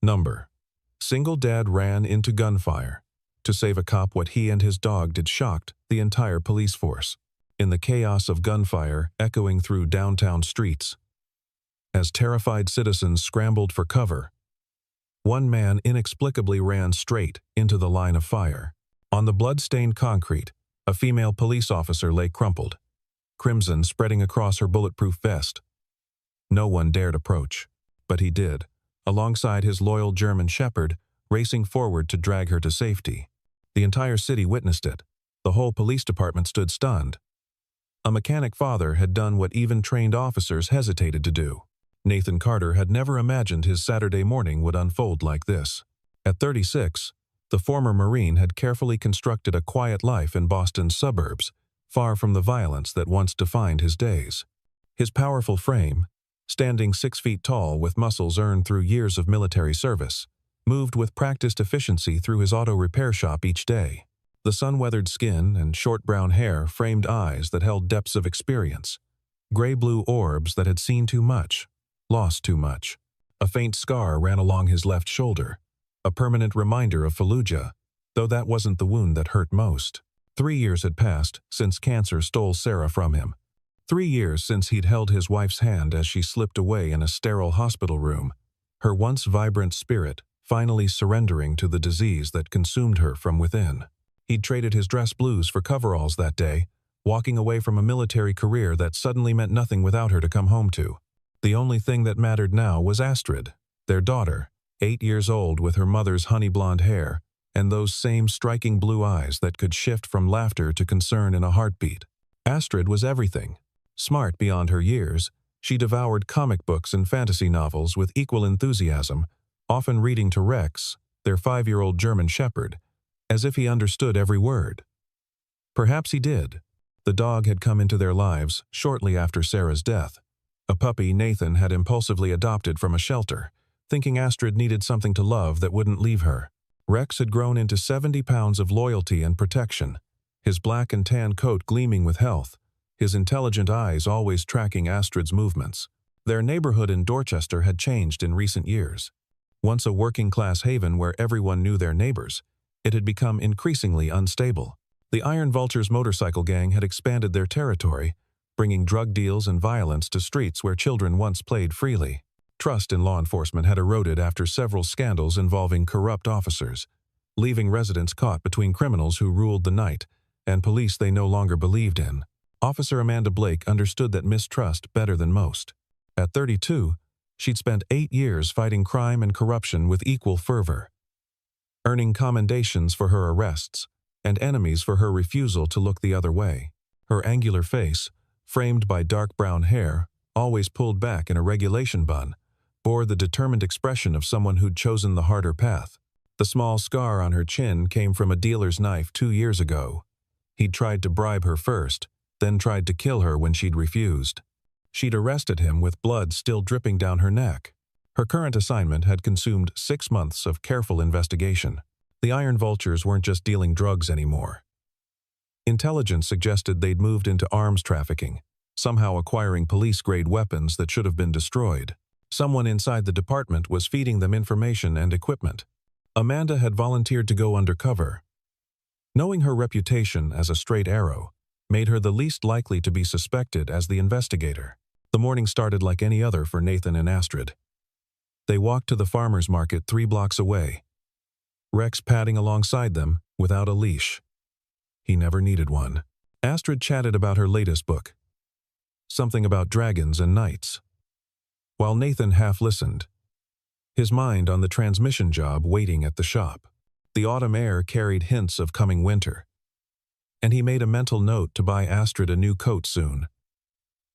Number. Single dad ran into gunfire. To save a cop, what he and his dog did shocked the entire police force. In the chaos of gunfire echoing through downtown streets, as terrified citizens scrambled for cover, one man inexplicably ran straight into the line of fire. On the blood-stained concrete, a female police officer lay crumpled, crimson spreading across her bulletproof vest. No one dared approach, but he did, alongside his loyal German shepherd, racing forward to drag her to safety. The entire city witnessed it. The whole police department stood stunned. A mechanic father had done what even trained officers hesitated to do. Nathan Carter had never imagined his Saturday morning would unfold like this. At 36, the former Marine had carefully constructed a quiet life in Boston's suburbs, far from the violence that once defined his days. His powerful frame, standing 6 feet tall with muscles earned through years of military service, moved with practiced efficiency through his auto repair shop each day. The sun-weathered skin and short brown hair framed eyes that held depths of experience, gray-blue orbs that had seen too much, lost too much. A faint scar ran along his left shoulder, a permanent reminder of Fallujah, though that wasn't the wound that hurt most. 3 years had passed since cancer stole Sarah from him. 3 years since he'd held his wife's hand as she slipped away in a sterile hospital room, her once vibrant spirit finally surrendering to the disease that consumed her from within. He'd traded his dress blues for coveralls that day, walking away from a military career that suddenly meant nothing without her to come home to. The only thing that mattered now was Astrid, their daughter, 8 years old with her mother's honey blonde hair and those same striking blue eyes that could shift from laughter to concern in a heartbeat. Astrid was everything. Smart beyond her years, she devoured comic books and fantasy novels with equal enthusiasm, often reading to Rex, their 5-year-old German shepherd, as if he understood every word. Perhaps he did. The dog had come into their lives shortly after Sarah's death. A puppy Nathan had impulsively adopted from a shelter, thinking Astrid needed something to love that wouldn't leave her. Rex had grown into 70 pounds of loyalty and protection, his black and tan coat gleaming with health, his intelligent eyes always tracking Astrid's movements. Their neighborhood in Dorchester had changed in recent years. Once a working-class haven where everyone knew their neighbors, it had become increasingly unstable. The Iron Vultures motorcycle gang had expanded their territory, bringing drug deals and violence to streets where children once played freely. Trust in law enforcement had eroded after several scandals involving corrupt officers, leaving residents caught between criminals who ruled the night and police they no longer believed in. Officer Amanda Blake understood that mistrust better than most. At 32, she'd spent 8 years fighting crime and corruption with equal fervor, earning commendations for her arrests and enemies for her refusal to look the other way. Her angular face, framed by dark brown hair, always pulled back in a regulation bun, bore the determined expression of someone who'd chosen the harder path. The small scar on her chin came from a dealer's knife 2 years ago. He'd tried to bribe her first, then tried to kill her when she'd refused. She'd arrested him with blood still dripping down her neck. Her current assignment had consumed 6 months of careful investigation. The Iron Vultures weren't just dealing drugs anymore. Intelligence suggested they'd moved into arms trafficking, somehow acquiring police-grade weapons that should have been destroyed. Someone inside the department was feeding them information and equipment. Amanda had volunteered to go undercover. Knowing her reputation as a straight arrow made her the least likely to be suspected as the investigator. The morning started like any other for Nathan and Astrid. They walked to the farmer's market 3 blocks away, Rex padding alongside them without a leash. He never needed one. Astrid chatted about her latest book, something about dragons and knights, while Nathan half listened, his mind on the transmission job waiting at the shop. The autumn air carried hints of coming winter, and he made a mental note to buy Astrid a new coat soon.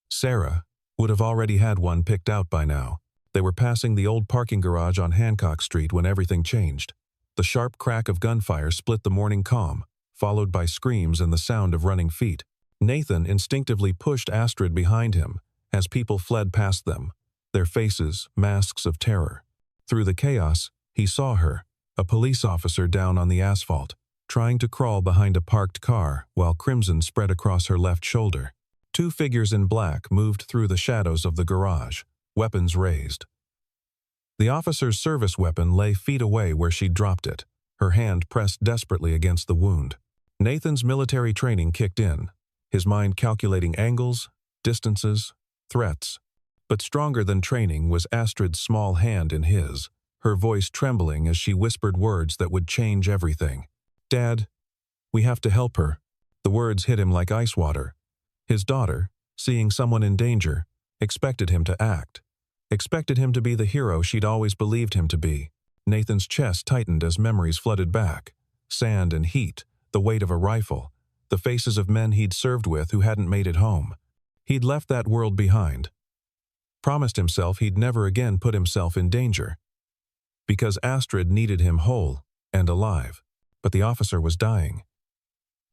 Sarah would have already had one picked out by now. They were passing the old parking garage on Hancock Street when everything changed. The sharp crack of gunfire split the morning calm, followed by screams and the sound of running feet. Nathan instinctively pushed Astrid behind him as people fled past them, their faces masks of terror. Through the chaos, he saw her, a police officer down on the asphalt, trying to crawl behind a parked car while crimson spread across her left shoulder. 2 figures in black moved through the shadows of the garage, weapons raised. The officer's service weapon lay feet away where she'd dropped it, her hand pressed desperately against the wound. Nathan's military training kicked in, his mind calculating angles, distances, threats. But stronger than training was Astrid's small hand in his, her voice trembling as she whispered words that would change everything. "Dad, we have to help her." The words hit him like ice water. His daughter, seeing someone in danger, expected him to act. Expected him to be the hero she'd always believed him to be. Nathan's chest tightened as memories flooded back. Sand and heat, the weight of a rifle, the faces of men he'd served with who hadn't made it home. He'd left that world behind. Promised himself he'd never again put himself in danger. Because Astrid needed him whole and alive. But the officer was dying.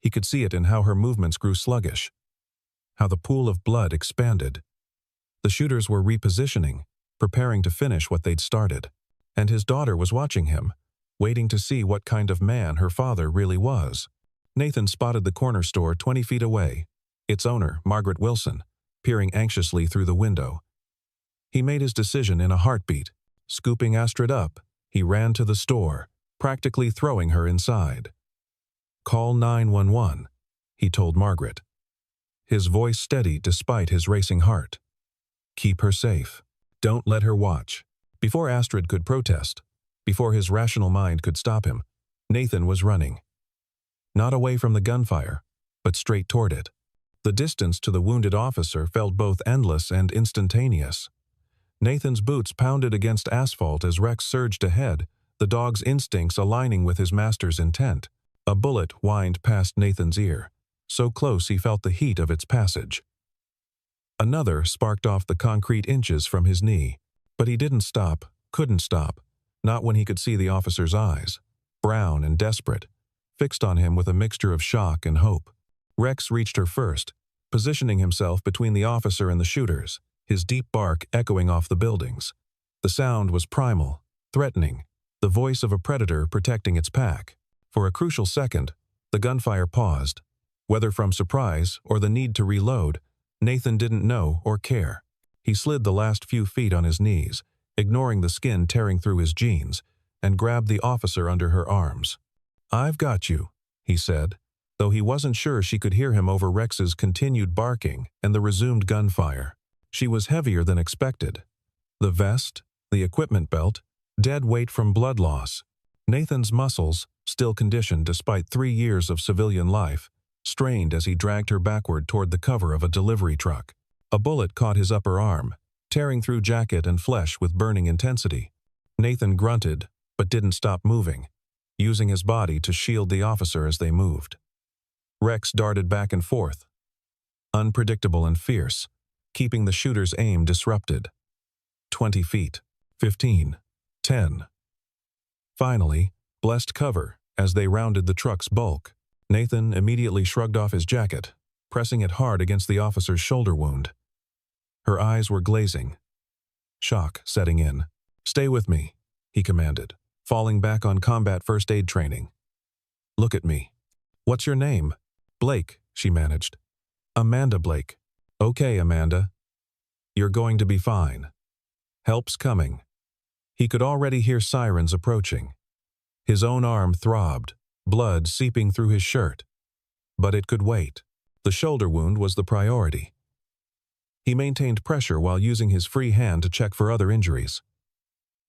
He could see it in how her movements grew sluggish, how the pool of blood expanded. The shooters were repositioning, preparing to finish what they'd started. And his daughter was watching him, waiting to see what kind of man her father really was. Nathan spotted the corner store 20 feet away, its owner, Margaret Wilson, peering anxiously through the window. He made his decision in a heartbeat. Scooping Astrid up, he ran to the store, practically throwing her inside. "Call 911, he told Margaret. His voice steady despite his racing heart. "Keep her safe. Don't let her watch." Before Astrid could protest, before his rational mind could stop him, Nathan was running. Not away from the gunfire, but straight toward it. The distance to the wounded officer felt both endless and instantaneous. Nathan's boots pounded against asphalt as Rex surged ahead, the dog's instincts aligning with his master's intent. A bullet whined past Nathan's ear, so close he felt the heat of its passage. Another sparked off the concrete inches from his knee, but he didn't stop, couldn't stop, not when he could see the officer's eyes, brown and desperate, fixed on him with a mixture of shock and hope. Rex reached her first, positioning himself between the officer and the shooters, his deep bark echoing off the buildings. The sound was primal, threatening, the voice of a predator protecting its pack. For a crucial second, the gunfire paused. Whether from surprise or the need to reload, Nathan didn't know or care. He slid the last few feet on his knees, ignoring the skin tearing through his jeans, and grabbed the officer under her arms. "I've got you," he said, though he wasn't sure she could hear him over Rex's continued barking and the resumed gunfire. She was heavier than expected. The vest, the equipment belt, dead weight from blood loss. Nathan's muscles, still conditioned despite 3 years of civilian life, strained as he dragged her backward toward the cover of a delivery truck. A bullet caught his upper arm, tearing through jacket and flesh with burning intensity. Nathan grunted, but didn't stop moving, using his body to shield the officer as they moved. Rex darted back and forth, unpredictable and fierce, keeping the shooter's aim disrupted. 20 feet, 15, 10. Finally, blessed cover as they rounded the truck's bulk. Nathan immediately shrugged off his jacket, pressing it hard against the officer's shoulder wound. Her eyes were glazing, shock setting in. "Stay with me," he commanded, falling back on combat first aid training. "Look at me." "What's your name?" "Blake," she managed. "Amanda Blake." "Okay, Amanda. You're going to be fine. Help's coming." He could already hear sirens approaching. His own arm throbbed, blood seeping through his shirt. But it could wait. The shoulder wound was the priority. He maintained pressure while using his free hand to check for other injuries.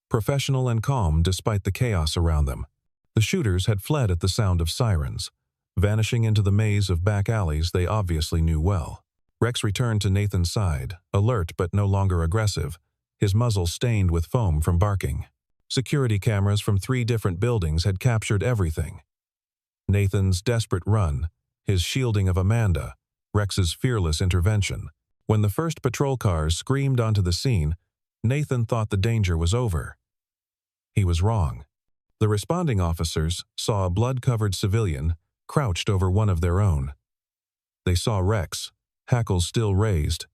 Professional and calm despite the chaos around them, the shooters had fled at the sound of sirens, vanishing into the maze of back alleys they obviously knew well. Rex returned to Nathan's side, alert but no longer aggressive, his muzzle stained with foam from barking. Security cameras from 3 different buildings had captured everything. Nathan's desperate run, his shielding of Amanda, Rex's fearless intervention. When the first patrol cars screamed onto the scene, Nathan thought the danger was over. He was wrong. The responding officers saw a blood-covered civilian crouched over one of their own. They saw Rex, hackles still raised,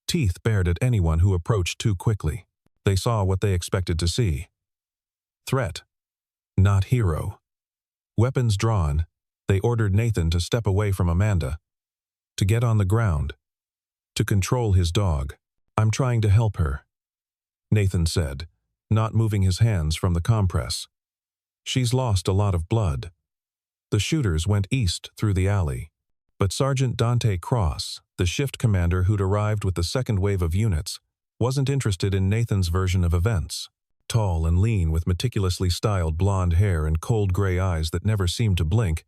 teeth bared at anyone who approached too quickly. They saw what they expected to see. Threat, not hero. Weapons drawn, they ordered Nathan to step away from Amanda, to get on the ground, to control his dog. "I'm trying to help her," Nathan said, not moving his hands from the compress. "She's lost a lot of blood." The shooters went east through the alley. But Sergeant Dante Cross, the shift commander who'd arrived with the second wave of units, wasn't interested in Nathan's version of events. Tall and lean with meticulously styled blonde hair and cold gray eyes that never seemed to blink,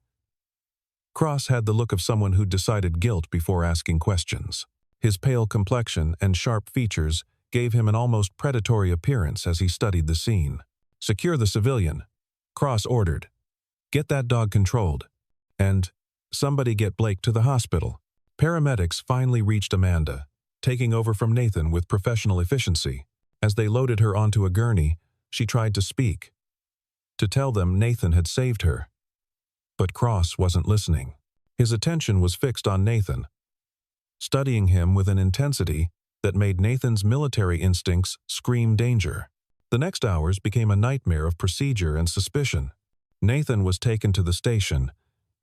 Cross had the look of someone who'd decided guilt before asking questions. His pale complexion and sharp features gave him an almost predatory appearance as he studied the scene. "Secure the civilian," Cross ordered. "Get that dog controlled. And somebody get Blake to the hospital." Paramedics finally reached Amanda, taking over from Nathan with professional efficiency. As they loaded her onto a gurney, she tried to speak, to tell them Nathan had saved her. But Cross wasn't listening. His attention was fixed on Nathan, studying him with an intensity that made Nathan's military instincts scream danger. The next hours became a nightmare of procedure and suspicion. Nathan was taken to the station,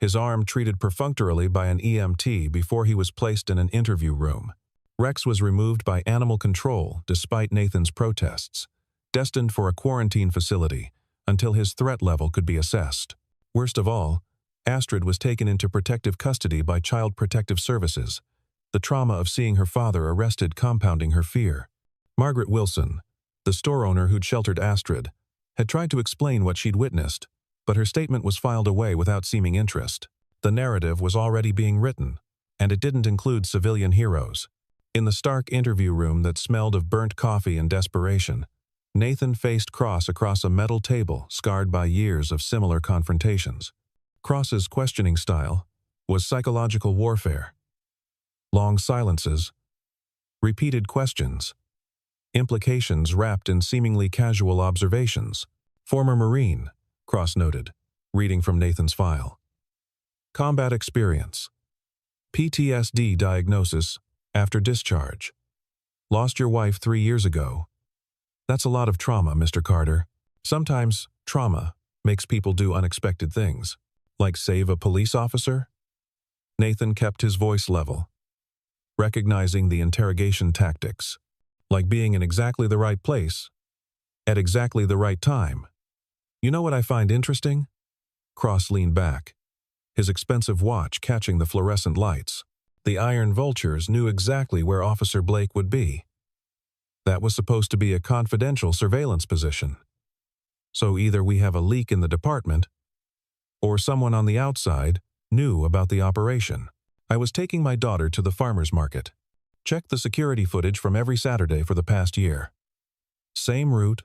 his arm treated perfunctorily by an EMT before he was placed in an interview room. Rex was removed by animal control despite Nathan's protests, destined for a quarantine facility until his threat level could be assessed. Worst of all, Astrid was taken into protective custody by Child Protective Services, the trauma of seeing her father arrested compounding her fear. Margaret Wilson, the store owner who'd sheltered Astrid, had tried to explain what she'd witnessed, but her statement was filed away without seeming interest. The narrative was already being written, and it didn't include civilian heroes. In the stark interview room that smelled of burnt coffee and desperation, Nathan faced Cross across a metal table scarred by years of similar confrontations. Cross's questioning style was psychological warfare. Long silences, repeated questions, implications wrapped in seemingly casual observations. "Former Marine," Cross noted, reading from Nathan's file. "Combat experience. PTSD diagnosis after discharge. Lost your wife 3 years ago. That's a lot of trauma, Mr. Carter. Sometimes trauma makes people do unexpected things, like save a police officer." Nathan kept his voice level, recognizing the interrogation tactics, like being in exactly the right place, at exactly the right time. "You know what I find interesting?" Cross leaned back, his expensive watch catching the fluorescent lights. The Iron Vultures knew exactly where Officer Blake would be. That was supposed to be a confidential surveillance position. So either we have a leak in the department, or someone on the outside knew about the operation. "I was taking my daughter to the farmer's market. Checked the security footage from every Saturday for the past year. Same route,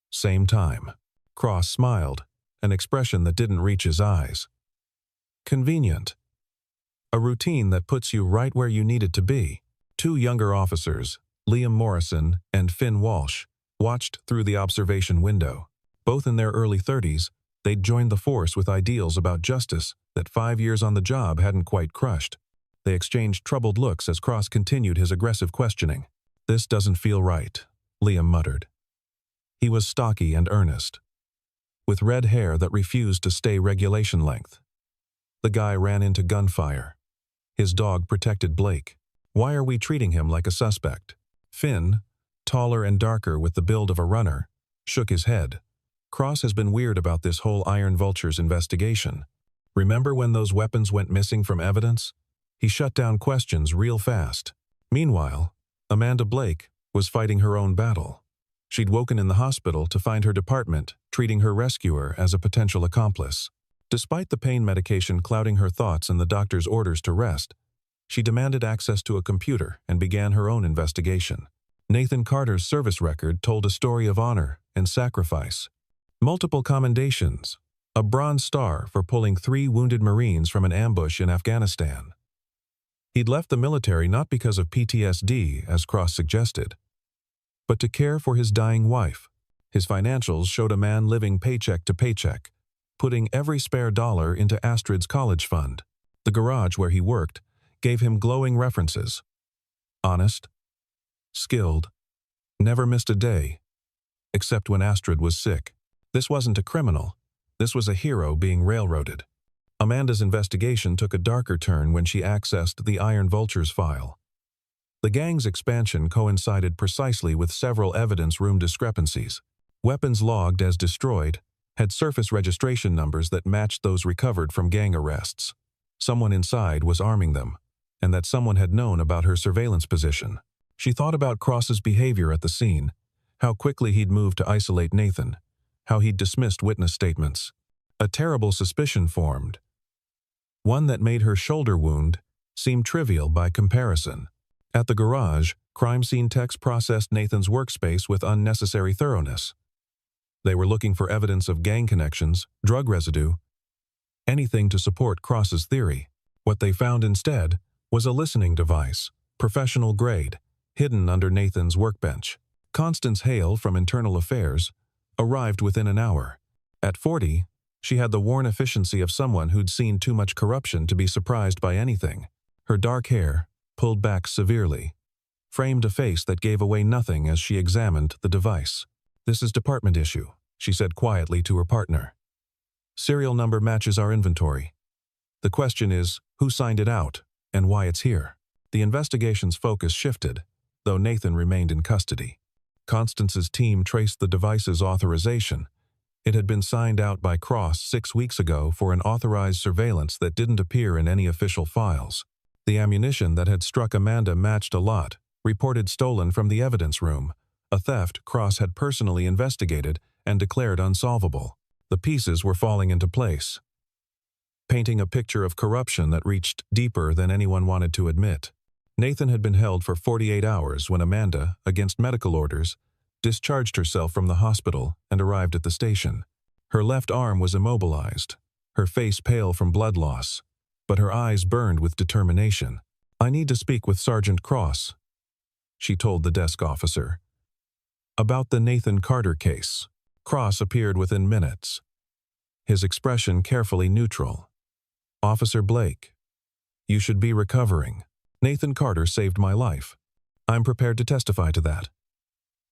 same time." Cross smiled, an expression that didn't reach his eyes. "Convenient. A routine that puts you right where you needed to be." Two younger officers, Liam Morrison and Finn Walsh, watched through the observation window. Both in their early 30s, they'd joined the force with ideals about justice that 5 years on the job hadn't quite crushed. They exchanged troubled looks as Cross continued his aggressive questioning. "This doesn't feel right," Liam muttered. He was stocky and earnest, with red hair that refused to stay regulation length. The guy ran into Gunfire. His dog protected Blake. Why are we treating him like a suspect? Finn, taller and darker with the build of a runner, shook his head. Cross has been weird about this whole Iron Vultures investigation. Remember when those weapons went missing from evidence? He shut down questions real fast. Meanwhile, Amanda Blake was fighting her own battle. She'd woken in the hospital to find her department treating her rescuer as a potential accomplice. Despite the pain medication clouding her thoughts and the doctor's orders to rest, she demanded access to a computer and began her own investigation. Nathan Carter's service record told a story of honor and sacrifice. Multiple commendations, a Bronze Star for pulling 3 wounded Marines from an ambush in Afghanistan. He'd left the military not because of PTSD, as Cross suggested, but to care for his dying wife. His financials showed a man living paycheck to paycheck, putting every spare dollar into Astrid's college fund. The garage where he worked gave him glowing references. Honest, skilled, never missed a day, except when Astrid was sick. This wasn't a criminal. This was a hero being railroaded. Amanda's investigation took a darker turn when she accessed the Iron Vultures file. The gang's expansion coincided precisely with several evidence room discrepancies. Weapons logged as destroyed had surface registration numbers that matched those recovered from gang arrests. Someone inside was arming them, and that someone had known about her surveillance position. She thought about Cross's behavior at the scene, how quickly he'd moved to isolate Nathan, how he'd dismissed witness statements. A terrible suspicion formed, one that made her shoulder wound seem trivial by comparison. At the garage, crime scene techs processed Nathan's workspace with unnecessary thoroughness. They were looking for evidence of gang connections, drug residue, anything to support Cross's theory. What they found instead was a listening device, professional grade, hidden under Nathan's workbench. Constance Hale from Internal Affairs arrived within an hour. At 40, she had the worn efficiency of someone who'd seen too much corruption to be surprised by anything. Her dark hair, pulled back severely, framed a face that gave away nothing as she examined the device. "This is department issue," she said quietly to her partner. "Serial number matches our inventory. The question is, who signed it out, and why it's here?" The investigation's focus shifted, though Nathan remained in custody. Constance's team traced the device's authorization. It had been signed out by Cross 6 weeks ago for an authorized surveillance that didn't appear in any official files. The ammunition that had struck Amanda matched a lot, reported stolen from the evidence room, a theft Cross had personally investigated and declared unsolvable. The pieces were falling into place, painting a picture of corruption that reached deeper than anyone wanted to admit. Nathan had been held for 48 hours when Amanda, against medical orders, discharged herself from the hospital and arrived at the station. Her left arm was immobilized, her face pale from blood loss, but her eyes burned with determination. "I need to speak with Sergeant Cross," she told the desk officer. "About the Nathan Carter case." Cross appeared within minutes, his expression carefully neutral. "Officer Blake, you should be recovering. Nathan Carter saved my life. I'm prepared to testify to that.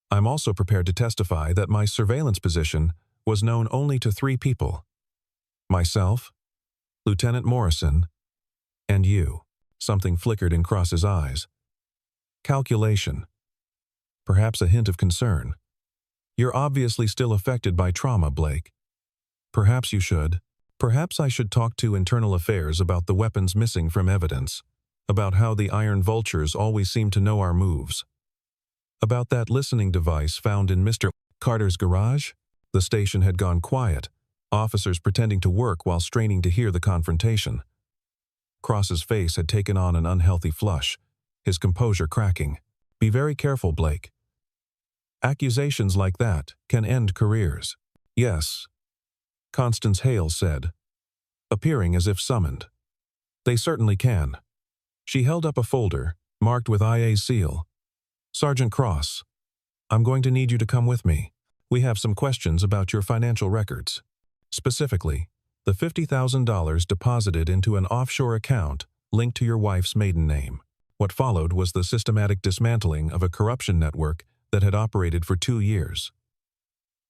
I'm also prepared to testify that my surveillance position was known only to 3 people. Myself, Lieutenant Morrison, and you." Something flickered in Cross's eyes. Calculation. Perhaps a hint of concern. "You're obviously still affected by trauma, Blake. Perhaps you should. Perhaps I should talk to Internal Affairs about the weapons missing from evidence, about how the Iron Vultures always seem to know our moves, about that listening device found in Mr. Carter's garage." The station had gone quiet, officers pretending to work while straining to hear the confrontation. Cross's face had taken on an unhealthy flush, his composure cracking. "Be very careful, Blake. Accusations like that can end careers." "Yes," Constance Hale said, appearing as if summoned. "They certainly can." She held up a folder, marked with IA seal. "Sergeant Cross, I'm going to need you to come with me. We have some questions about your financial records. Specifically, the $50,000 deposited into an offshore account linked to your wife's maiden name." What followed was the systematic dismantling of a corruption network that had operated for 2 years.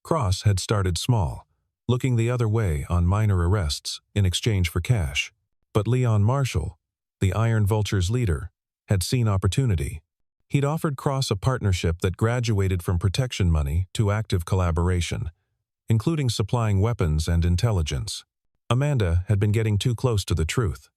Cross had started small, looking the other way on minor arrests in exchange for cash. But Leon Marshall, the Iron Vulture's leader, had seen opportunity. He'd offered Cross a partnership that graduated from protection money to active collaboration, including supplying weapons and intelligence. Amanda had been getting too close to the truth.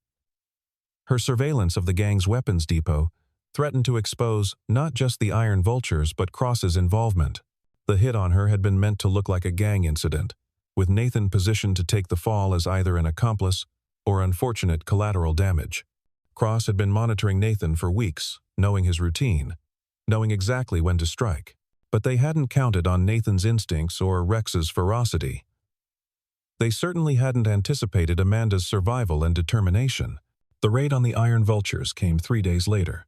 Her surveillance of the gang's weapons depot threatened to expose not just the Iron Vultures but Cross's involvement. The hit on her had been meant to look like a gang incident, with Nathan positioned to take the fall as either an accomplice or unfortunate collateral damage. Cross had been monitoring Nathan for weeks, knowing his routine, knowing exactly when to strike. But they hadn't counted on Nathan's instincts or Rex's ferocity. They certainly hadn't anticipated Amanda's survival and determination. The raid on the Iron Vultures came 3 days later.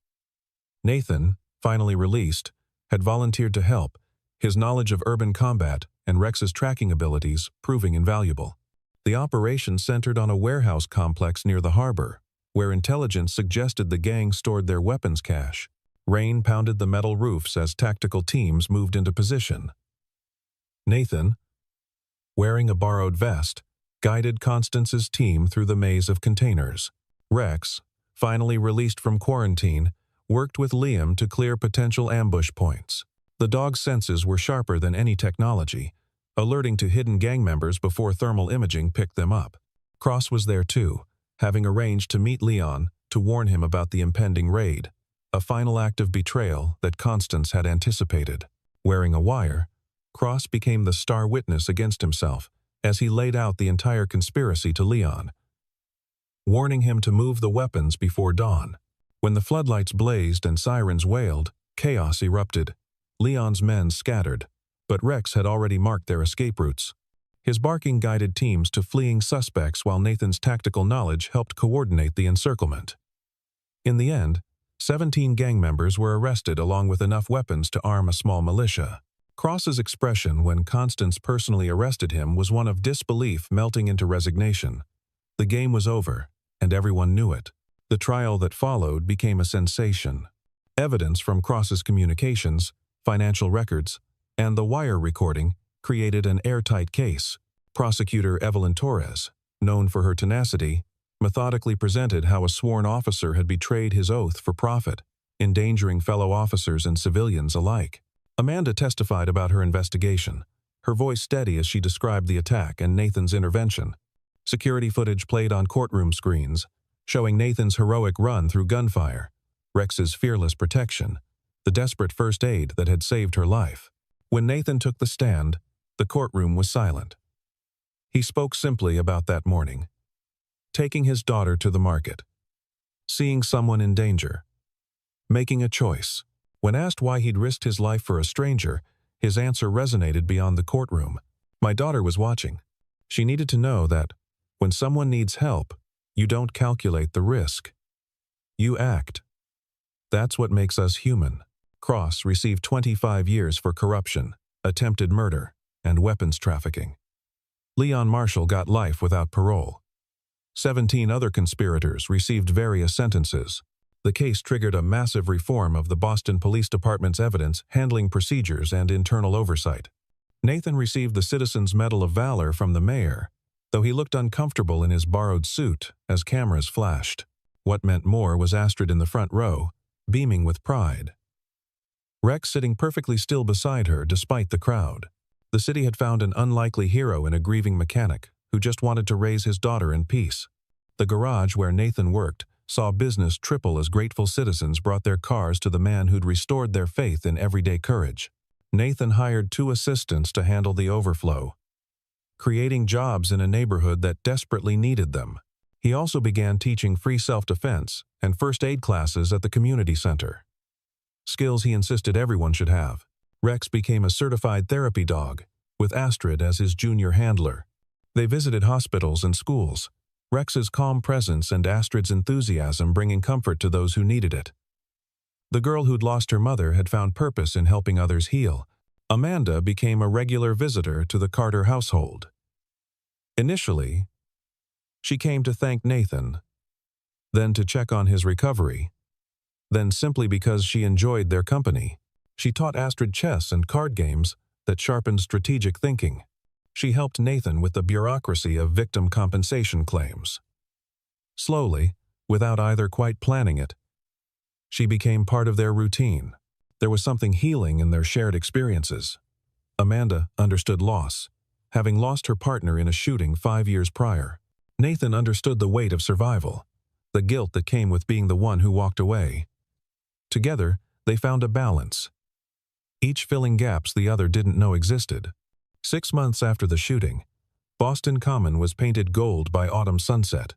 Nathan, finally released, had volunteered to help, his knowledge of urban combat and Rex's tracking abilities proving invaluable. The operation centered on a warehouse complex near the harbor, where intelligence suggested the gang stored their weapons cache. Rain pounded the metal roofs as tactical teams moved into position. Nathan, wearing a borrowed vest, guided Constance's team through the maze of containers. Rex, finally released from quarantine, worked with Liam to clear potential ambush points. The dog's senses were sharper than any technology, alerting to hidden gang members before thermal imaging picked them up. Cross was there too, having arranged to meet Leon to warn him about the impending raid, a final act of betrayal that Constance had anticipated. Wearing a wire, Cross became the star witness against himself as he laid out the entire conspiracy to Leon, warning him to move the weapons before dawn. When the floodlights blazed and sirens wailed, chaos erupted. Leon's men scattered, but Rex had already marked their escape routes. His barking guided teams to fleeing suspects while Nathan's tactical knowledge helped coordinate the encirclement. In the end, 17 gang members were arrested along with enough weapons to arm a small militia. Cross's expression when Constance personally arrested him was one of disbelief melting into resignation. The game was over, and everyone knew it. The trial that followed became a sensation. Evidence from Cross's communications, financial records, and the wire recording created an airtight case. Prosecutor Evelyn Torres, known for her tenacity, methodically presented how a sworn officer had betrayed his oath for profit, endangering fellow officers and civilians alike. Amanda testified about her investigation, her voice steady as she described the attack and Nathan's intervention. Security footage played on courtroom screens, showing Nathan's heroic run through gunfire, Rex's fearless protection, the desperate first aid that had saved her life. When Nathan took the stand, the courtroom was silent. He spoke simply about that morning, taking his daughter to the market, seeing someone in danger, making a choice. When asked why he'd risked his life for a stranger, his answer resonated beyond the courtroom. My daughter was watching. She needed to know that, when someone needs help, you don't calculate the risk. You act. That's what makes us human. Cross received 25 years for corruption, attempted murder, and weapons trafficking. Leon Marshall got life without parole. 17 other conspirators received various sentences. The case triggered a massive reform of the Boston Police Department's evidence handling procedures and internal oversight. Nathan received the Citizens Medal of Valor from the mayor, though he looked uncomfortable in his borrowed suit as cameras flashed. What meant more was Astrid in the front row, beaming with pride. Rex sitting perfectly still beside her despite the crowd. The city had found an unlikely hero in a grieving mechanic who just wanted to raise his daughter in peace. The garage where Nathan worked saw business triple as grateful citizens brought their cars to the man who'd restored their faith in everyday courage. Nathan hired 2 assistants to handle the overflow, creating jobs in a neighborhood that desperately needed them. He also began teaching free self-defense and first aid classes at the community center, skills he insisted everyone should have. Rex became a certified therapy dog, with Astrid as his junior handler. They visited hospitals and schools, Rex's calm presence and Astrid's enthusiasm bringing comfort to those who needed it. The girl who'd lost her mother had found purpose in helping others heal. Amanda became a regular visitor to the Carter household. Initially, she came to thank Nathan, then to check on his recovery, then simply because she enjoyed their company. She taught Astrid chess and card games that sharpened strategic thinking. She helped Nathan with the bureaucracy of victim compensation claims. Slowly, without either quite planning it, she became part of their routine. There was something healing in their shared experiences. Amanda understood loss, having lost her partner in a shooting 5 years prior. Nathan understood the weight of survival, the guilt that came with being the one who walked away. Together, they found a balance, each filling gaps the other didn't know existed. 6 months after the shooting, Boston Common was painted gold by autumn sunset.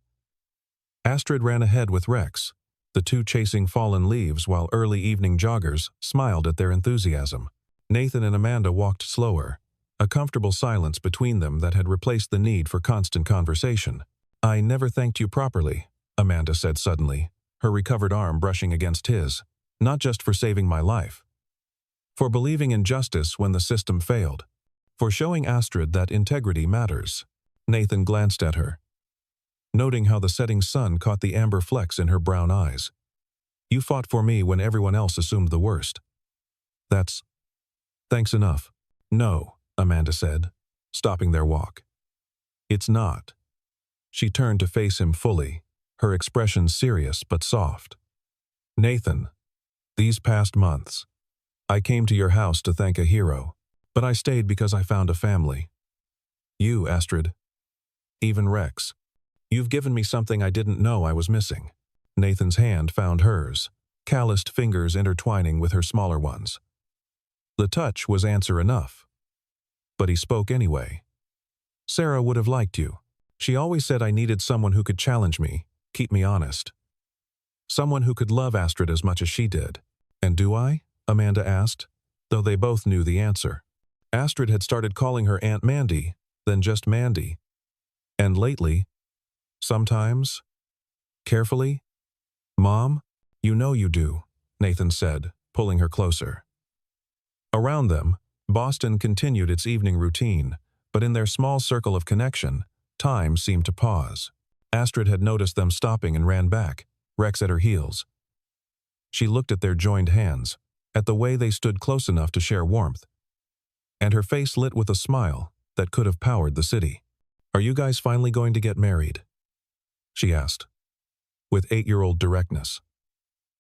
Astrid ran ahead with Rex, the 2 chasing fallen leaves while early evening joggers smiled at their enthusiasm. Nathan and Amanda walked slower, a comfortable silence between them that had replaced the need for constant conversation. "I never thanked you properly," Amanda said suddenly, her recovered arm brushing against his. "Not just for saving my life. For believing in justice when the system failed. For showing Astrid that integrity matters." Nathan glanced at her, noting how the setting sun caught the amber flecks in her brown eyes. "You fought for me when everyone else assumed the worst. Thanks enough." "No," Amanda said, stopping their walk. "It's not." She turned to face him fully, her expression serious but soft. "Nathan, these past months, I came to your house to thank a hero, but I stayed because I found a family. You, Astrid. Even Rex. You've given me something I didn't know I was missing." Nathan's hand found hers, calloused fingers intertwining with her smaller ones. The touch was answer enough. But he spoke anyway. "Sarah would have liked you. She always said I needed someone who could challenge me, keep me honest. Someone who could love Astrid as much as she did." "And do I?" Amanda asked, though they both knew the answer. Astrid had started calling her Aunt Mandy, then just Mandy. And lately, sometimes, carefully, "Mom, you know you do," Nathan said, pulling her closer. Around them, Boston continued its evening routine, but in their small circle of connection, time seemed to pause. Astrid had noticed them stopping and ran back, Rex at her heels. She looked at their joined hands, at the way they stood close enough to share warmth, and her face lit with a smile that could have powered the city. "Are you guys finally going to get married?" she asked, with 8-year-old directness.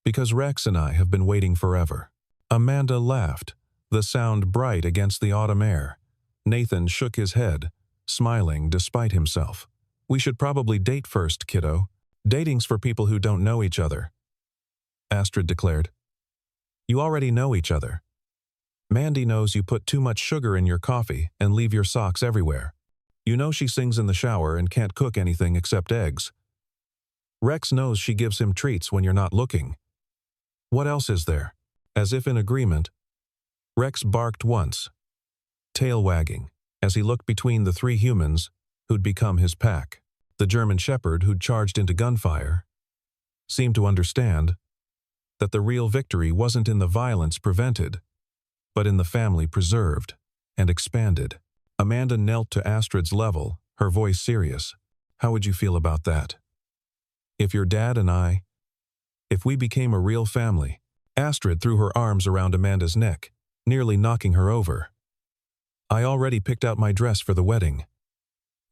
"Because Rex and I have been waiting forever." Amanda laughed, the sound bright against the autumn air. Nathan shook his head, smiling despite himself. "We should probably date first, kiddo. Dating's for people who don't know each other," Astrid declared. "You already know each other. Mandy knows you put too much sugar in your coffee and leave your socks everywhere. You know she sings in the shower and can't cook anything except eggs. Rex knows she gives him treats when you're not looking. What else is there?" As if in agreement, Rex barked once, tail wagging, as he looked between the 3 humans who'd become his pack. The German shepherd who'd charged into Gunfire seemed to understand that the real victory wasn't in the violence prevented, but in the family preserved and expanded. Amanda knelt to Astrid's level, her voice serious. "How would you feel about that? If your dad and I, if we became a real family?" Astrid threw her arms around Amanda's neck, nearly knocking her over. "I already picked out my dress for the wedding.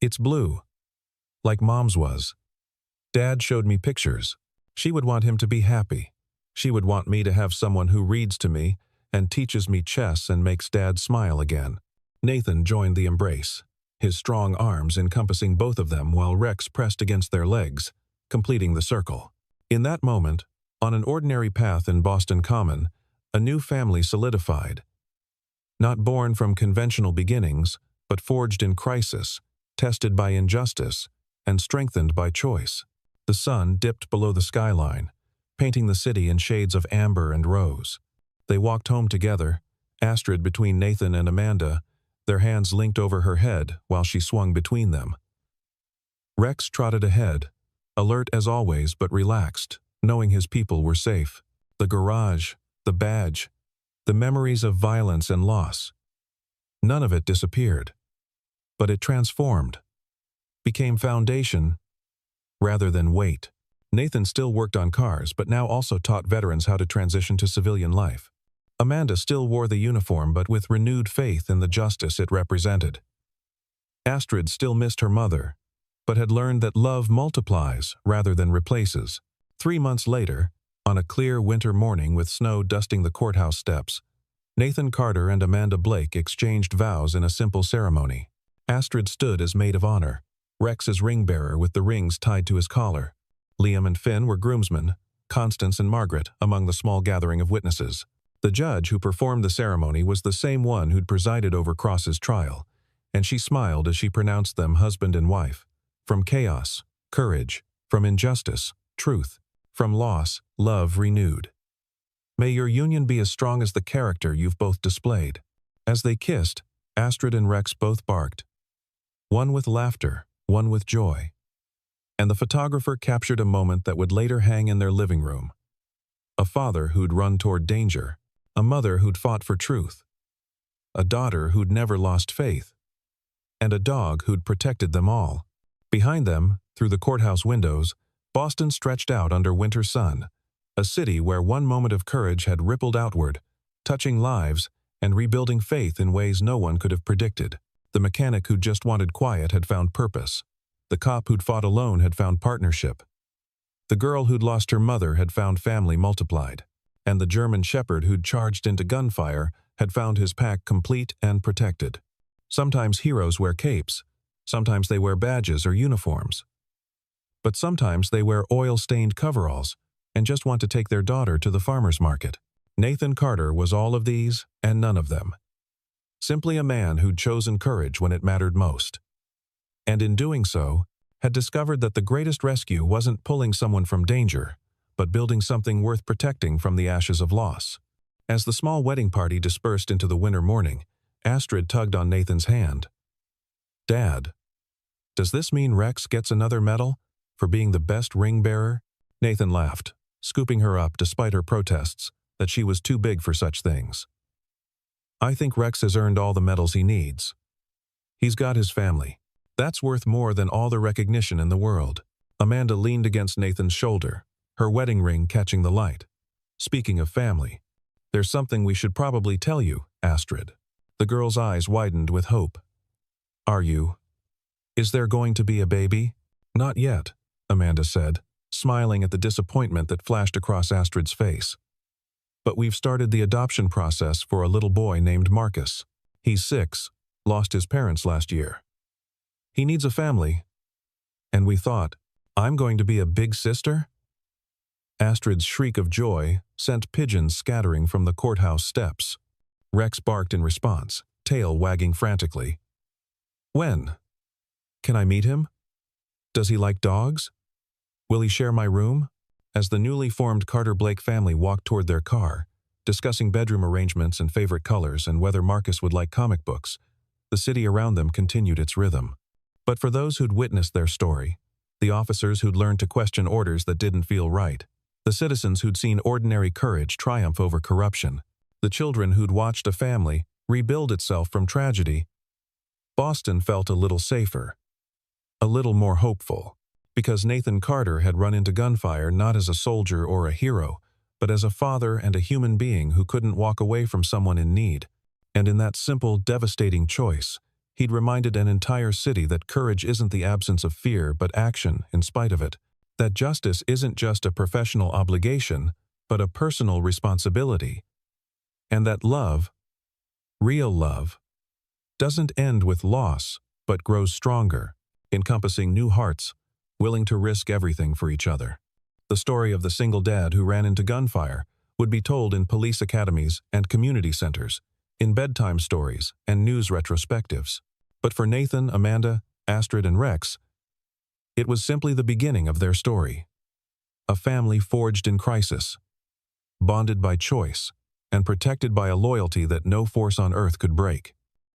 It's blue, like Mom's was. Dad showed me pictures. She would want him to be happy. She would want me to have someone who reads to me and teaches me chess and makes Dad smile again." Nathan joined the embrace, his strong arms encompassing both of them while Rex pressed against their legs, completing the circle. In that moment, on an ordinary path in Boston Common, a new family solidified. Not born from conventional beginnings, but forged in crisis, tested by injustice, and strengthened by choice. The sun dipped below the skyline, painting the city in shades of amber and rose. They walked home together, Astrid between Nathan and Amanda, their hands linked over her head while she swung between them. Rex trotted ahead, alert as always but relaxed, knowing his people were safe. The garage, the badge, the memories of violence and loss. None of it disappeared, but it transformed, became foundation rather than weight. Nathan still worked on cars, but now also taught veterans how to transition to civilian life. Amanda still wore the uniform, but with renewed faith in the justice it represented. Astrid still missed her mother, but had learned that love multiplies rather than replaces. 3 months later, on a clear winter morning with snow dusting the courthouse steps, Nathan Carter and Amanda Blake exchanged vows in a simple ceremony. Astrid stood as maid of honor, Rex as ring-bearer with the rings tied to his collar. Liam and Finn were groomsmen, Constance and Margaret among the small gathering of witnesses. The judge who performed the ceremony was the same one who'd presided over Cross's trial, and she smiled as she pronounced them husband and wife. From chaos, courage. From injustice, truth. From loss, love renewed. May your union be as strong as the character you've both displayed. As they kissed, Astrid and Rex both barked. One with laughter, one with joy. And the photographer captured a moment that would later hang in their living room. A father who'd run toward danger. A mother who'd fought for truth. A daughter who'd never lost faith. And a dog who'd protected them all. Behind them, through the courthouse windows, Boston stretched out under winter sun, a city where one moment of courage had rippled outward, touching lives and rebuilding faith in ways no one could have predicted. The mechanic who'd just wanted quiet had found purpose. The cop who'd fought alone had found partnership. The girl who'd lost her mother had found family multiplied. and the German shepherd who'd charged into Gunfire had found his pack complete and protected. Sometimes heroes wear capes, sometimes they wear badges or uniforms. But sometimes they wear oil-stained coveralls and just want to take their daughter to the farmer's market. Nathan Carter was all of these and none of them. Simply a man who'd chosen courage when it mattered most. And in doing so, had discovered that the greatest rescue wasn't pulling someone from danger, but building something worth protecting from the ashes of loss. As the small wedding party dispersed into the winter morning, Astrid tugged on Nathan's hand. "Dad, does this mean Rex gets another medal for being the best ring bearer?" Nathan laughed, scooping her up despite her protests that she was too big for such things. "I think Rex has earned all the medals he needs. He's got his family. That's worth more than all the recognition in the world." Amanda leaned against Nathan's shoulder, her wedding ring catching the light. "Speaking of family, there's something we should probably tell you, Astrid." The girl's eyes widened with hope. Is there going to be a baby?" "Not yet," Amanda said, smiling at the disappointment that flashed across Astrid's face. "But we've started the adoption process for a little boy named Marcus. He's 6, lost his parents last year. He needs a family. And we thought, I'm going to be a big sister?" Astrid's shriek of joy sent pigeons scattering from the courthouse steps. Rex barked in response, tail wagging frantically. "When? Can I meet him? Does he like dogs? Will he share my room?" As the newly formed Carter-Blake family walked toward their car, discussing bedroom arrangements and favorite colors and whether Marcus would like comic books, the city around them continued its rhythm. But for those who'd witnessed their story, the officers who'd learned to question orders that didn't feel right, the citizens who'd seen ordinary courage triumph over corruption, the children who'd watched a family rebuild itself from tragedy, Boston felt a little safer, a little more hopeful, because Nathan Carter had run into Gunfire not as a soldier or a hero, but as a father and a human being who couldn't walk away from someone in need. And in that simple, devastating choice, he'd reminded an entire city that courage isn't the absence of fear but action in spite of it, that justice isn't just a professional obligation, but a personal responsibility, and that love, real love, doesn't end with loss but grows stronger, encompassing new hearts, willing to risk everything for each other. The story of the single dad who ran into Gunfire would be told in police academies and community centers, in bedtime stories and news retrospectives. But for Nathan, Amanda, Astrid, and Rex, it was simply the beginning of their story. A family forged in crisis, bonded by choice, and protected by a loyalty that no force on earth could break.